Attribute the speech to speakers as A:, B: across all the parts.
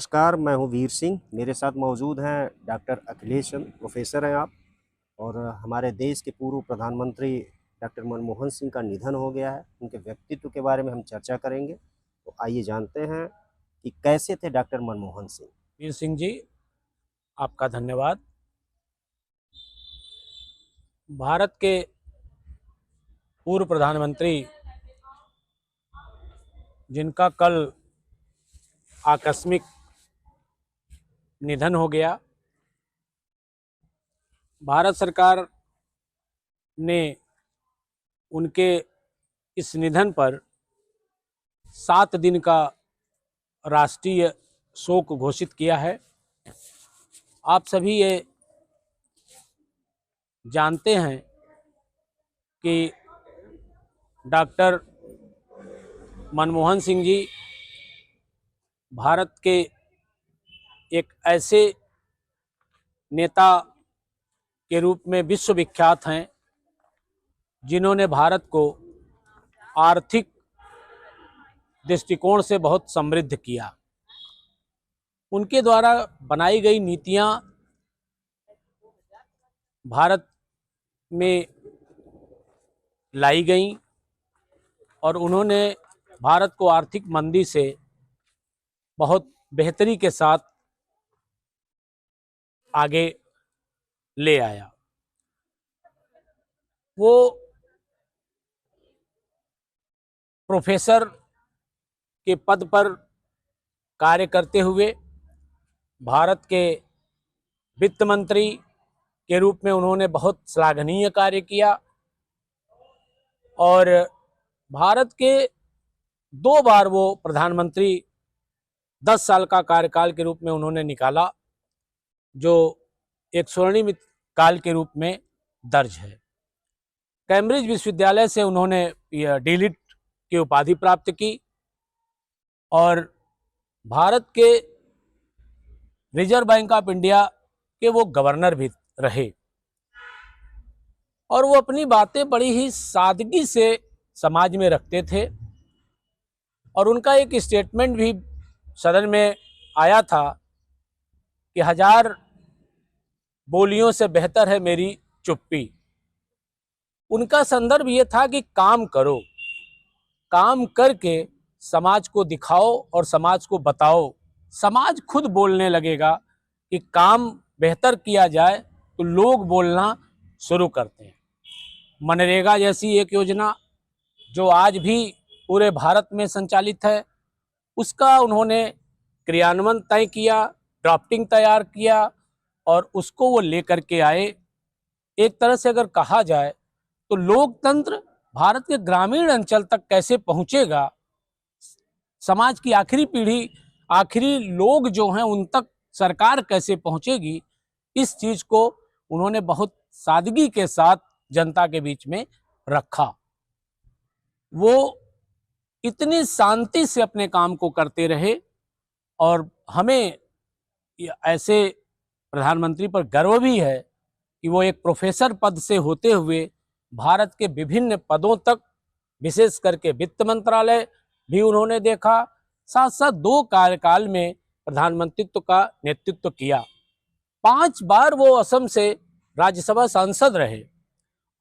A: नमस्कार, मैं हूँ वीर सिंह। मेरे साथ मौजूद हैं डॉक्टर अखिलेश चंद्र, प्रोफेसर हैं आप। और हमारे देश के पूर्व प्रधानमंत्री डॉक्टर मनमोहन सिंह का निधन हो गया है। उनके व्यक्तित्व के बारे में हम चर्चा करेंगे। तो आइए जानते हैं कि कैसे थे डॉक्टर मनमोहन सिंह।
B: वीर सिंह जी, आपका धन्यवाद। भारत के पूर्व प्रधानमंत्री जिनका कल आकस्मिक निधन हो गया, भारत सरकार ने उनके इस निधन पर 7 दिन का राष्ट्रीय शोक घोषित किया है। आप सभी ये जानते हैं कि डॉक्टर मनमोहन सिंह जी भारत के एक ऐसे नेता के रूप में विश्वविख्यात हैं जिन्होंने भारत को आर्थिक दृष्टिकोण से बहुत समृद्ध किया। उनके द्वारा बनाई गई नीतियां भारत में लाई गईं और उन्होंने भारत को आर्थिक मंदी से बहुत बेहतरी के साथ आगे ले आया। वो प्रोफेसर के पद पर कार्य करते हुए भारत के वित्त मंत्री के रूप में उन्होंने बहुत श्लाघनीय कार्य किया और भारत के 2 बार वो प्रधानमंत्री 10 साल का कार्यकाल के रूप में उन्होंने निकाला, जो एक स्वर्णिम काल के रूप में दर्ज है। कैम्ब्रिज विश्वविद्यालय से उन्होंने डीलिट की उपाधि प्राप्त की और भारत के रिजर्व बैंक ऑफ इंडिया के वो गवर्नर भी रहे और वो अपनी बातें बड़ी ही सादगी से समाज में रखते थे। और उनका एक स्टेटमेंट भी सदन में आया था कि 1000 बोलियों से बेहतर है मेरी चुप्पी। उनका संदर्भ ये था कि काम करो, काम करके समाज को दिखाओ और समाज को बताओ। समाज खुद बोलने लगेगा कि काम बेहतर किया जाए तो लोग बोलना शुरू करते हैं। मनरेगा जैसी एक योजना जो आज भी पूरे भारत में संचालित है, उसका उन्होंने क्रियान्वयन तय किया, ड्राफ्टिंग तैयार किया और उसको वो लेकर के आए। एक तरह से अगर कहा जाए तो लोकतंत्र भारत के ग्रामीण अंचल तक कैसे पहुंचेगा, समाज की आखिरी पीढ़ी, आखिरी लोग जो हैं उन तक सरकार कैसे पहुंचेगी, इस चीज को उन्होंने बहुत सादगी के साथ जनता के बीच में रखा। वो इतनी शांति से अपने काम को करते रहे और हमें ऐसे प्रधानमंत्री पर गर्व भी है कि वो एक प्रोफेसर पद से होते हुए भारत के विभिन्न पदों तक, विशेष करके वित्त मंत्रालय भी उन्होंने देखा, साथ साथ 2 कार्यकाल में प्रधानमंत्रित्व का नेतृत्व किया। 5 बार वो असम से राज्यसभा सांसद रहे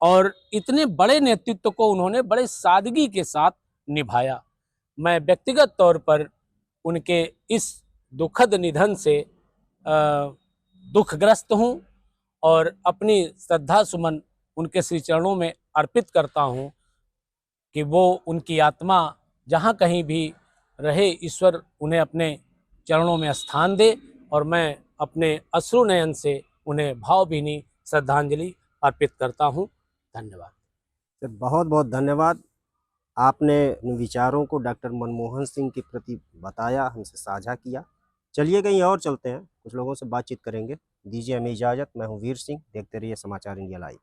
B: और इतने बड़े नेतृत्व को उन्होंने बड़े सादगी के साथ निभाया। मैं व्यक्तिगत तौर पर उनके इस दुखद निधन से दुखग्रस्त हूँ और अपनी श्रद्धा सुमन उनके श्री चरणों में अर्पित करता हूँ कि वो, उनकी आत्मा जहाँ कहीं भी रहे, ईश्वर उन्हें अपने चरणों में स्थान दे। और मैं अपने अश्रु नयन से उन्हें भावभीनी श्रद्धांजलि अर्पित करता हूँ। धन्यवाद।
A: बहुत बहुत धन्यवाद। आपने इन विचारों को डॉक्टर मनमोहन सिंह के प्रति बताया, हमसे साझा किया। चलिए कहीं और चलते हैं, कुछ लोगों से बातचीत करेंगे। दीजिए हमें इजाज़त। मैं हूँ वीर सिंह। देखते रहिए समाचार इंडिया लाइव।